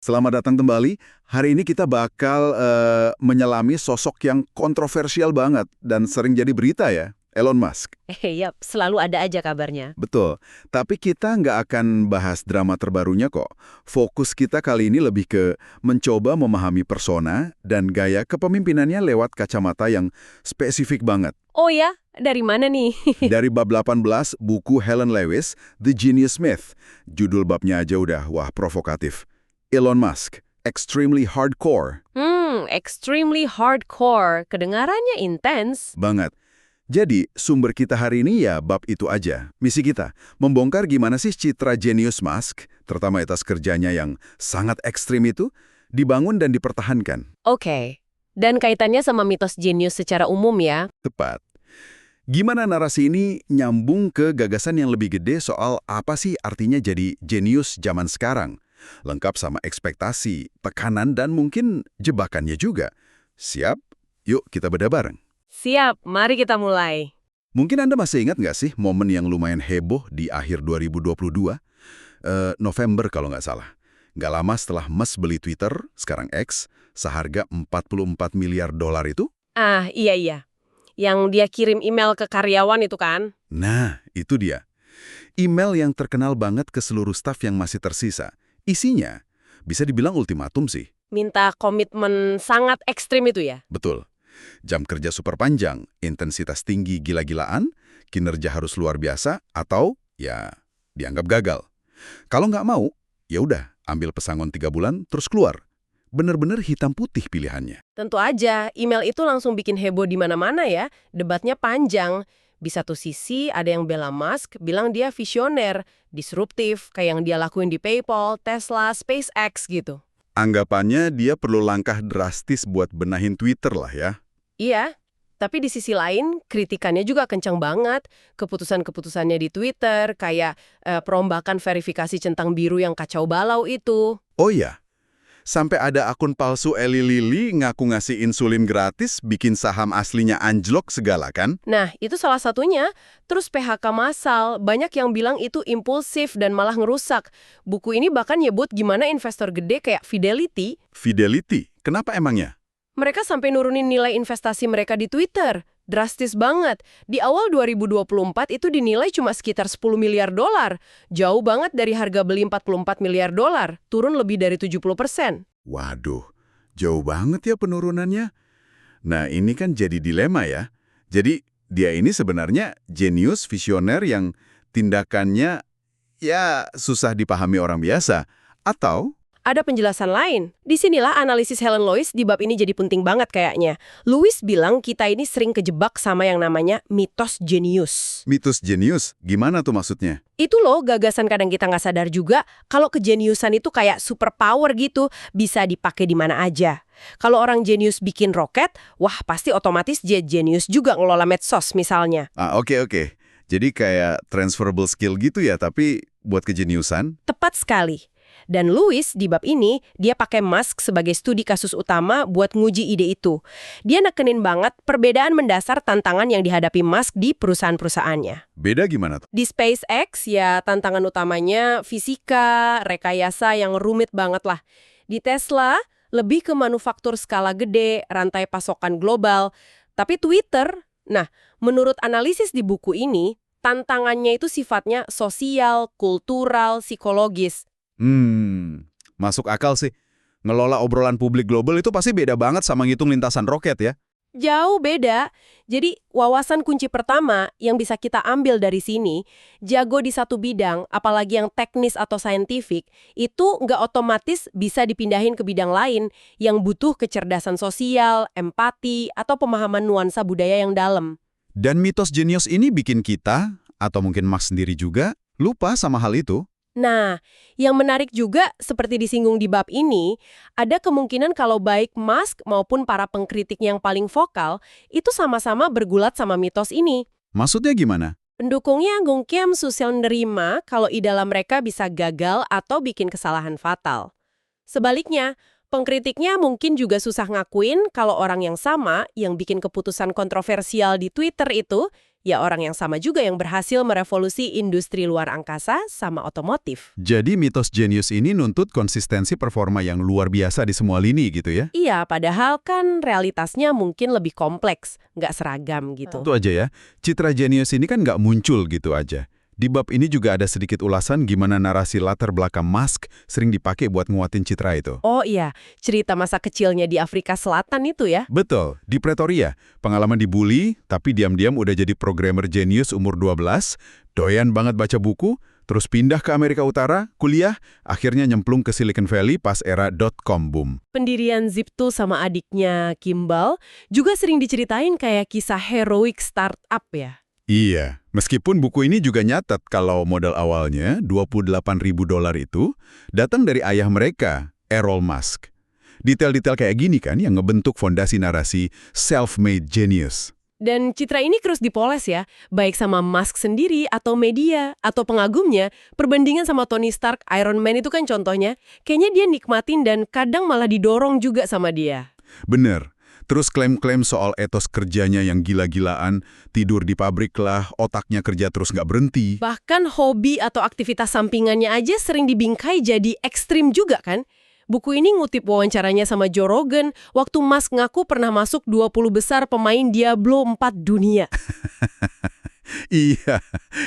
Selamat datang kembali. Hari ini kita bakal menyelami sosok yang kontroversial banget dan sering jadi berita ya, Elon Musk. Yap, selalu ada aja kabarnya. Betul, tapi kita nggak akan bahas drama terbarunya kok. Fokus kita kali ini lebih ke mencoba memahami persona dan gaya kepemimpinannya lewat kacamata yang spesifik banget. Oh ya, dari mana nih? Dari bab 18, buku Helen Lewis, The Genius Myth. Judul babnya aja udah, wah provokatif. Elon Musk, extremely hardcore. Extremely hardcore. Kedengarannya intens. Banget. Jadi, sumber kita hari ini ya bab itu aja. Misi kita, membongkar gimana sih citra jenius Musk, terutama atas kerjanya yang sangat ekstrim itu, dibangun dan dipertahankan. Oke. Dan kaitannya sama mitos jenius secara umum ya. Tepat. Gimana narasi ini nyambung ke gagasan yang lebih gede soal apa sih artinya jadi jenius zaman sekarang? Lengkap sama ekspektasi, tekanan, dan mungkin jebakannya juga. Siap? Yuk kita bedah bareng. Siap, mari kita mulai. Mungkin Anda masih ingat nggak sih momen yang lumayan heboh di akhir 2022? November kalau nggak salah. Nggak lama setelah Musk beli Twitter, sekarang X, seharga 44 miliar dolar itu? Ah, iya. Yang dia kirim email ke karyawan itu kan? Nah, itu dia. Email yang terkenal banget ke seluruh staf yang masih tersisa. Isinya, bisa dibilang ultimatum sih. Minta komitmen sangat ekstrim itu ya? Betul. Jam kerja super panjang, intensitas tinggi gila-gilaan, kinerja harus luar biasa, atau ya dianggap gagal. Kalau nggak mau, ya udah ambil pesangon 3 bulan terus keluar. Bener-bener hitam putih pilihannya. Tentu aja, email itu langsung bikin heboh di mana-mana ya. Debatnya panjang. Di satu sisi ada yang bela Musk, bilang dia visioner, disruptif, kayak yang dia lakuin di PayPal, Tesla, SpaceX gitu. Anggapannya dia perlu langkah drastis buat benahin Twitter lah ya. Iya, tapi di sisi lain kritikannya juga kencang banget. Keputusan-keputusannya di Twitter, kayak perombakan verifikasi centang biru yang kacau balau itu. Oh iya, sampai ada akun palsu Eli Lilly ngaku ngasih insulin gratis, bikin saham aslinya anjlok segala kan? Nah, itu salah satunya. Terus PHK massal, banyak yang bilang itu impulsif dan malah ngerusak. Buku ini bahkan nyebut gimana investor gede kayak Fidelity, Fidelity, kenapa emangnya? mereka sampai nurunin nilai investasi mereka di Twitter. Drastis banget. Di awal 2024 itu dinilai cuma sekitar 10 miliar dolar. Jauh banget dari harga beli 44 miliar dolar. Turun lebih dari 70%. Waduh, jauh banget ya penurunannya. Nah, ini kan jadi dilema ya. Jadi, dia ini sebenarnya jenius visioner yang tindakannya ya susah dipahami orang biasa. Atau Ada penjelasan lain. Disinilah analisis Helen Lewis di bab ini jadi penting banget kayaknya. Lewis bilang kita ini sering kejebak sama yang namanya mitos jenius. mitos jenius, gimana tuh maksudnya? Itu loh gagasan kadang kita nggak sadar juga kalau kejeniusan itu kayak superpower gitu, bisa dipakai di mana aja. Kalau orang jenius bikin roket, wah pasti otomatis dia jenius juga ngelola medsos misalnya. Oke. Jadi kayak transferable skill gitu ya, tapi buat kejeniusan? Tepat sekali. Dan Lewis di bab ini, dia pakai Musk sebagai studi kasus utama buat nguji ide itu. Dia nekenin banget perbedaan mendasar tantangan yang dihadapi Musk di perusahaan-perusahaannya. Beda gimana tuh? Di SpaceX, ya tantangan utamanya fisika, rekayasa yang rumit banget lah. Di Tesla, lebih ke manufaktur skala gede, rantai pasokan global. Tapi Twitter, nah menurut analisis di buku ini, tantangannya itu sifatnya sosial, kultural, psikologis. Masuk akal sih. Ngelola obrolan publik global itu pasti beda banget sama ngitung lintasan roket ya. Jauh beda. Jadi, wawasan kunci pertama yang bisa kita ambil dari sini, jago di satu bidang, apalagi yang teknis atau saintifik, itu nggak otomatis bisa dipindahin ke bidang lain yang butuh kecerdasan sosial, empati, atau pemahaman nuansa budaya yang dalam. Dan mitos jenius ini bikin kita, atau mungkin Max sendiri juga, lupa sama hal itu. Nah, yang menarik juga, seperti disinggung di bab ini, ada kemungkinan kalau baik Musk maupun para pengkritik yang paling vokal, itu sama-sama bergulat sama mitos ini. Maksudnya gimana? Pendukungnya mungkin susah nerima kalau idola mereka bisa gagal atau bikin kesalahan fatal. Sebaliknya, pengkritiknya mungkin juga susah ngakuin kalau orang yang sama, yang bikin keputusan kontroversial di Twitter itu, Ya orang yang sama juga yang berhasil merevolusi industri luar angkasa sama otomotif. Jadi mitos jenius ini nuntut konsistensi performa yang luar biasa di semua lini gitu ya? Iya, padahal kan realitasnya mungkin lebih kompleks, nggak seragam gitu. Itu aja ya, citra jenius ini kan nggak muncul gitu aja. Di bab ini juga ada sedikit ulasan gimana narasi latar belakang Musk sering dipakai buat nguatin citra itu. Oh iya, cerita masa kecilnya di Afrika Selatan itu ya? Betul, di Pretoria, pengalaman dibully, tapi diam-diam udah jadi programmer jenius umur 12, doyan banget baca buku, terus pindah ke Amerika Utara, kuliah, akhirnya nyemplung ke Silicon Valley pas era .com boom. Pendirian Zip2 sama adiknya Kimball juga sering diceritain kayak kisah heroik startup ya. Iya, meskipun buku ini juga nyatet kalau modal awalnya $28.000 itu datang dari ayah mereka, Errol Musk. Detail-detail kayak gini kan yang ngebentuk fondasi narasi self-made genius. Dan citra ini terus dipoles ya, baik sama Musk sendiri atau media atau pengagumnya. Perbandingan sama Tony Stark, Iron Man itu kan contohnya. Kayaknya dia nikmatin dan kadang malah didorong juga sama dia. Bener. Terus klaim-klaim soal etos kerjanya yang gila-gilaan, tidur di pabrik lah, otaknya kerja terus nggak berhenti. Bahkan hobi atau aktivitas sampingannya aja sering dibingkai jadi ekstrim juga kan? Buku ini ngutip wawancaranya sama Joe Rogan waktu Musk ngaku pernah masuk 20 besar pemain Diablo 4 dunia. Iya,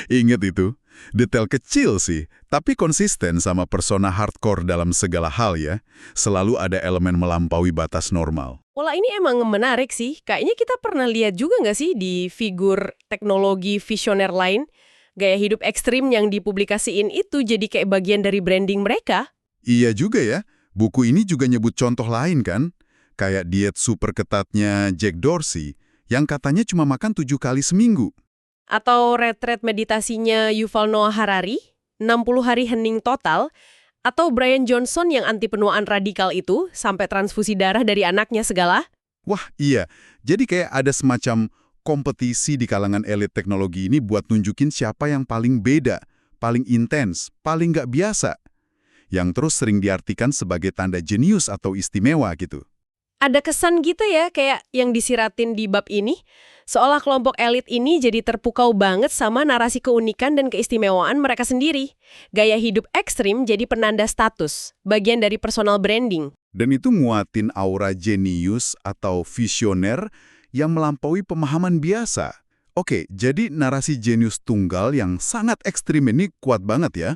inget itu. Detail kecil sih, tapi konsisten sama persona hardcore dalam segala hal ya. Selalu ada elemen melampaui batas normal. Pola ini emang menarik sih. Kayaknya kita pernah lihat juga nggak sih di figur teknologi visioner lain? Gaya hidup ekstrim yang dipublikasiin itu jadi kayak bagian dari branding mereka. Iya juga ya, buku ini juga nyebut contoh lain kan? Kayak diet super ketatnya Jack Dorsey, yang katanya cuma makan 7 kali seminggu. Atau retret meditasinya Yuval Noah Harari, 60 hari hening total, atau Brian Johnson yang anti penuaan radikal itu, sampai transfusi darah dari anaknya segala. Wah iya, jadi kayak ada semacam kompetisi di kalangan elit teknologi ini buat nunjukin siapa yang paling beda, paling intens, paling nggak biasa. Yang terus sering diartikan sebagai tanda jenius atau istimewa gitu. Ada kesan gitu ya, kayak yang disiratin di bab ini, seolah kelompok elit ini jadi terpukau banget sama narasi keunikan dan keistimewaan mereka sendiri. Gaya hidup ekstrim jadi penanda status, bagian dari personal branding. Dan itu nguatin aura jenius atau visioner yang melampaui pemahaman biasa. Oke, jadi narasi jenius tunggal yang sangat ekstrim ini kuat banget ya.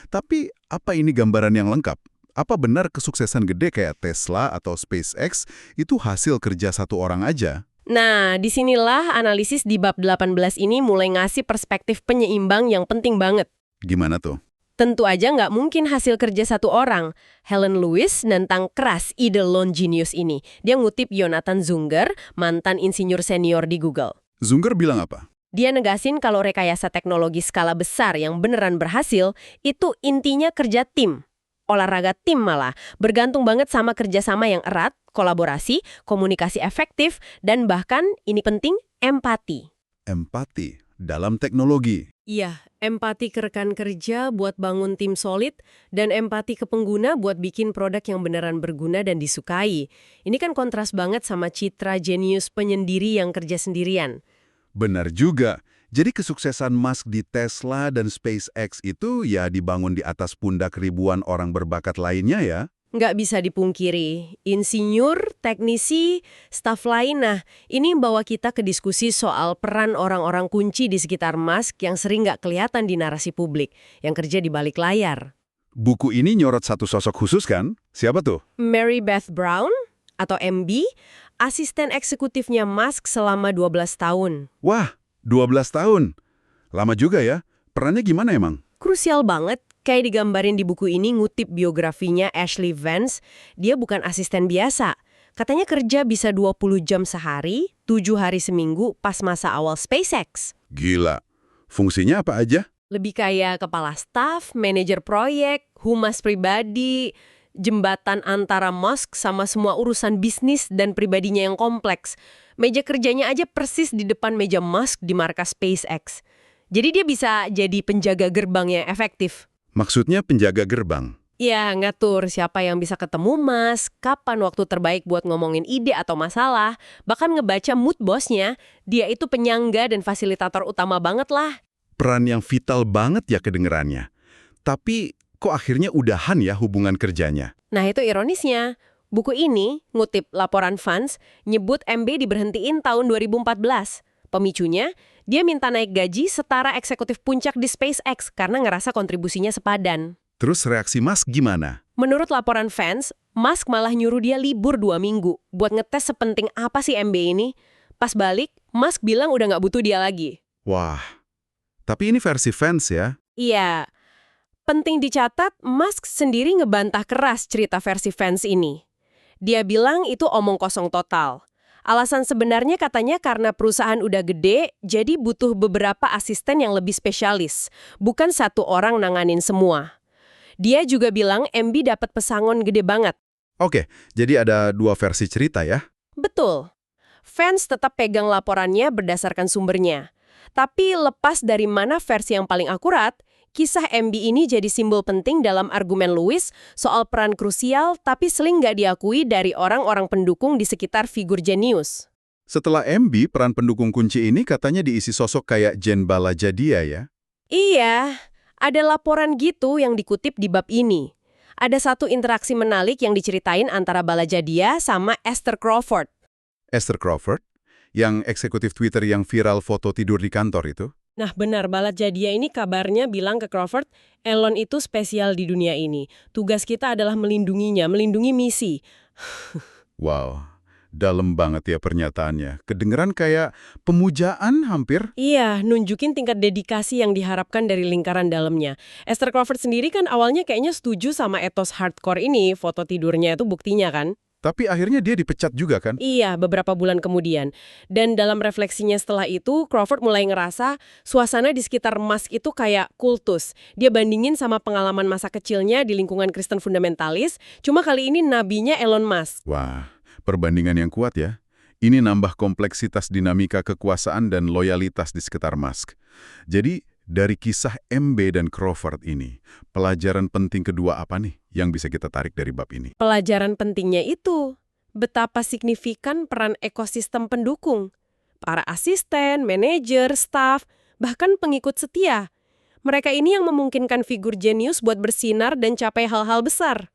Tapi apa ini gambaran yang lengkap? Apa benar kesuksesan gede kayak Tesla atau SpaceX itu hasil kerja satu orang aja? Nah, disinilah analisis di bab 18 ini mulai ngasih perspektif penyeimbang yang penting banget. Gimana tuh? Tentu aja nggak mungkin hasil kerja satu orang. Helen Lewis nentang keras ide lone genius ini. Dia ngutip Jonathan Zunger, mantan insinyur senior di Google. Zunger bilang apa? Dia negasin kalau rekayasa teknologi skala besar yang beneran berhasil, itu intinya kerja tim. Olahraga tim malah, bergantung banget sama kerjasama yang erat, kolaborasi, komunikasi efektif, dan bahkan, ini penting, empati. Empati dalam teknologi. Iya, empati ke rekan kerja buat bangun tim solid, dan empati ke pengguna buat bikin produk yang beneran berguna dan disukai. Ini kan kontras banget sama citra jenius penyendiri yang kerja sendirian. Benar juga. Jadi kesuksesan Musk di Tesla dan SpaceX itu ya dibangun di atas pundak ribuan orang berbakat lainnya ya? Nggak bisa dipungkiri. Insinyur, teknisi, staf lain, nah ini membawa kita ke diskusi soal peran orang-orang kunci di sekitar Musk yang sering nggak kelihatan di narasi publik, yang kerja di balik layar. Buku ini nyorot satu sosok khusus kan? Siapa tuh? Mary Beth Brown, atau MB, asisten eksekutifnya Musk selama 12 tahun. Wah, 12 tahun. Lama juga ya. Perannya gimana emang? Krusial banget. Kayak digambarin di buku ini ngutip biografinya Ashley Vance, dia bukan asisten biasa. Katanya kerja bisa 20 jam sehari, 7 hari seminggu pas masa awal SpaceX. Gila. Fungsinya apa aja? Lebih kayak kepala staf, manajer proyek, humas pribadi, jembatan antara Musk sama semua urusan bisnis dan pribadinya yang kompleks. Meja kerjanya aja persis di depan meja Musk di markas SpaceX. Jadi dia bisa jadi penjaga gerbang yang efektif. Maksudnya penjaga gerbang? Ya, ngatur siapa yang bisa ketemu Musk, kapan waktu terbaik buat ngomongin ide atau masalah, bahkan ngebaca mood bosnya, dia itu penyangga dan fasilitator utama banget lah. Peran yang vital banget ya kedengerannya. Tapi kok akhirnya udahan ya hubungan kerjanya? Nah, itu ironisnya. Buku ini, ngutip laporan Fans, nyebut MB diberhentiin tahun 2014. Pemicunya, dia minta naik gaji setara eksekutif puncak di SpaceX karena ngerasa kontribusinya sepadan. Terus reaksi Musk gimana? Menurut laporan Fans, Musk malah nyuruh dia libur 2 minggu buat ngetes sepenting apa sih MB ini. Pas balik, Musk bilang udah nggak butuh dia lagi. Wah, tapi ini versi fans ya? Iya, penting dicatat, Musk sendiri ngebantah keras cerita versi Fans ini. Dia bilang itu omong kosong total. Alasan sebenarnya katanya karena perusahaan udah gede, jadi butuh beberapa asisten yang lebih spesialis, bukan satu orang nanganin semua. Dia juga bilang MB dapat pesangon gede banget. Oke, jadi ada dua versi cerita ya? Betul. Fans tetap pegang laporannya berdasarkan sumbernya. Tapi lepas dari mana versi yang paling akurat, kisah MB ini jadi simbol penting dalam argumen Lewis soal peran krusial tapi seling nggak diakui dari orang-orang pendukung di sekitar figur jenius. Setelah MB, peran pendukung kunci ini katanya diisi sosok kayak Jen Balajadia ya? Iya, ada laporan gitu yang dikutip di bab ini. Ada satu interaksi menarik yang diceritain antara Balajadia sama Esther Crawford. Esther Crawford, yang eksekutif Twitter yang viral foto tidur di kantor itu? Nah benar, Balajadia ini kabarnya bilang ke Crawford, Elon itu spesial di dunia ini. Tugas kita adalah melindunginya, melindungi misi. Wow, dalam banget ya pernyataannya. Kedengeran kayak pemujaan hampir. Iya, nunjukin tingkat dedikasi yang diharapkan dari lingkaran dalamnya. Esther Crawford sendiri kan awalnya kayaknya setuju sama etos hardcore ini, foto tidurnya itu buktinya kan? Tapi akhirnya dia dipecat juga kan? Iya, beberapa bulan kemudian. Dan dalam refleksinya setelah itu, Crawford mulai ngerasa suasana di sekitar Musk itu kayak kultus. Dia bandingin sama pengalaman masa kecilnya di lingkungan Kristen fundamentalis, cuma kali ini nabinya Elon Musk. Wah, perbandingan yang kuat ya. Ini nambah kompleksitas dinamika kekuasaan dan loyalitas di sekitar Musk. Jadi, dari kisah MB dan Crawford ini, pelajaran penting kedua apa nih yang bisa kita tarik dari bab ini? Pelajaran pentingnya itu, betapa signifikan peran ekosistem pendukung. Para asisten, manajer, staf, bahkan pengikut setia. Mereka ini yang memungkinkan figur jenius buat bersinar dan capai hal-hal besar.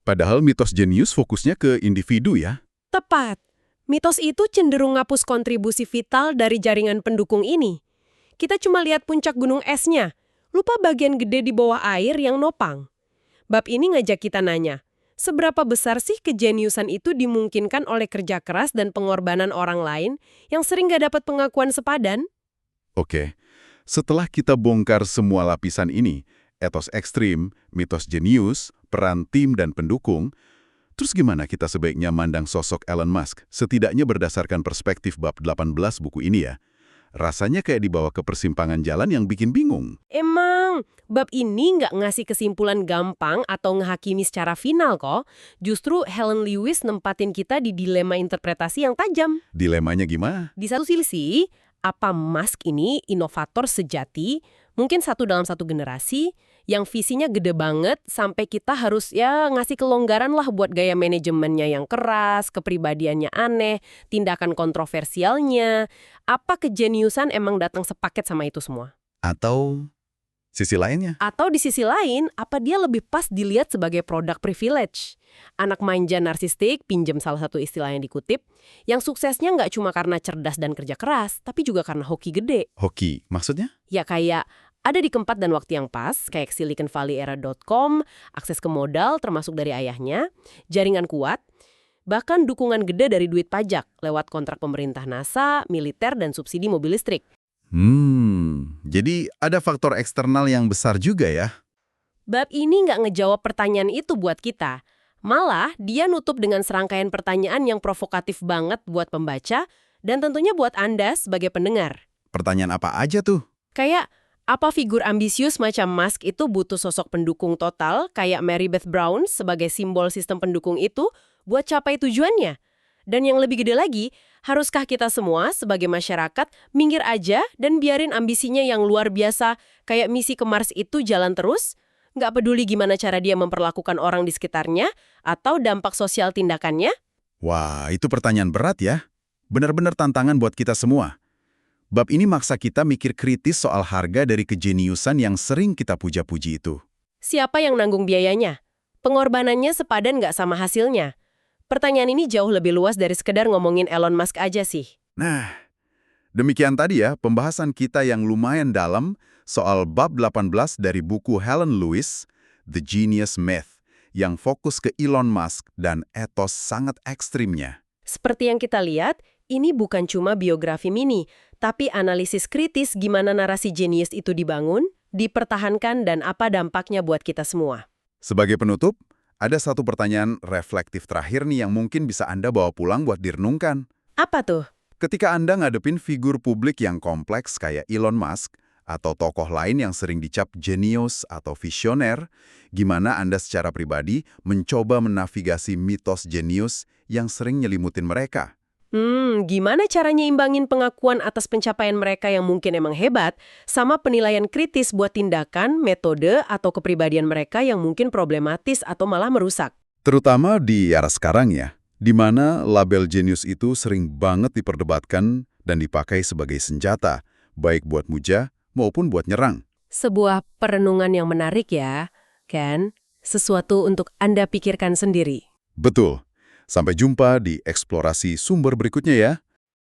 Padahal mitos jenius fokusnya ke individu ya. Tepat. Mitos itu cenderung ngapus kontribusi vital dari jaringan pendukung ini. Kita cuma lihat puncak gunung esnya, lupa bagian gede di bawah air yang nopang. Bab ini ngajak kita nanya, seberapa besar sih kejeniusan itu dimungkinkan oleh kerja keras dan pengorbanan orang lain yang sering gak dapat pengakuan sepadan? Oke, setelah kita bongkar semua lapisan ini, etos ekstrim, mitos jenius, peran tim dan pendukung, terus gimana kita sebaiknya mandang sosok Elon Musk, setidaknya berdasarkan perspektif bab 18 buku ini ya? Rasanya kayak dibawa ke persimpangan jalan yang bikin bingung. Emang, bab ini nggak ngasih kesimpulan gampang atau ngehakimi secara final kok. Justru Helen Lewis nempatin kita di dilema interpretasi yang tajam. Dilemanya gimana? Di satu sisi, apa Musk ini inovator sejati, mungkin satu dalam satu generasi, yang visinya gede banget sampai kita harus ya ngasih kelonggaran lah buat gaya manajemennya yang keras, kepribadiannya aneh, tindakan kontroversialnya. Apa kejeniusan emang datang sepaket sama itu semua? Atau sisi lainnya? Atau di sisi lain, apa dia lebih pas dilihat sebagai produk privilege? Anak manja narsistik, pinjem salah satu istilah yang dikutip, yang suksesnya nggak cuma karena cerdas dan kerja keras, tapi juga karena hoki gede. Hoki, maksudnya? Ya kayak ada di tempat dan waktu yang pas, kayak SiliconValleyEra.com, akses ke modal termasuk dari ayahnya, jaringan kuat, bahkan dukungan gede dari duit pajak lewat kontrak pemerintah NASA, militer, dan subsidi mobil listrik. Jadi ada faktor eksternal yang besar juga ya? Bab ini nggak ngejawab pertanyaan itu buat kita. Malah, dia nutup dengan serangkaian pertanyaan yang provokatif banget buat pembaca, dan tentunya buat Anda sebagai pendengar. Pertanyaan apa aja tuh? Kayak, apa figur ambisius macam Musk itu butuh sosok pendukung total kayak Mary Beth Brown sebagai simbol sistem pendukung itu buat capai tujuannya? Dan yang lebih gede lagi, haruskah kita semua sebagai masyarakat minggir aja dan biarin ambisinya yang luar biasa kayak misi ke Mars itu jalan terus? Nggak peduli gimana cara dia memperlakukan orang di sekitarnya atau dampak sosial tindakannya? Wah, itu pertanyaan berat ya. Benar-benar tantangan buat kita semua. Bab ini maksa kita mikir kritis soal harga dari kejeniusan yang sering kita puja-puji itu. Siapa yang nanggung biayanya? Pengorbanannya sepadan nggak sama hasilnya? Pertanyaan ini jauh lebih luas dari sekedar ngomongin Elon Musk aja sih. Nah, demikian tadi ya pembahasan kita yang lumayan dalam soal bab 18 dari buku Helen Lewis, The Genius Myth, yang fokus ke Elon Musk dan etos sangat ekstrimnya. Seperti yang kita lihat, ini bukan cuma biografi mini, tapi analisis kritis gimana narasi jenius itu dibangun, dipertahankan, dan apa dampaknya buat kita semua. Sebagai penutup, ada satu pertanyaan reflektif terakhir nih yang mungkin bisa Anda bawa pulang buat direnungkan. Apa tuh? Ketika Anda ngadepin figur publik yang kompleks kayak Elon Musk, atau tokoh lain yang sering dicap jenius atau visioner, gimana Anda secara pribadi mencoba menavigasi mitos jenius yang sering nyelimutin mereka? Gimana caranya imbangin pengakuan atas pencapaian mereka yang mungkin emang hebat, sama penilaian kritis buat tindakan, metode, atau kepribadian mereka yang mungkin problematis atau malah merusak? Terutama di era sekarang ya, di mana label jenius itu sering banget diperdebatkan dan dipakai sebagai senjata, baik buat muja maupun buat nyerang. Sebuah perenungan yang menarik ya, Ken. Sesuatu untuk Anda pikirkan sendiri. Betul. Sampai jumpa di eksplorasi sumber berikutnya ya.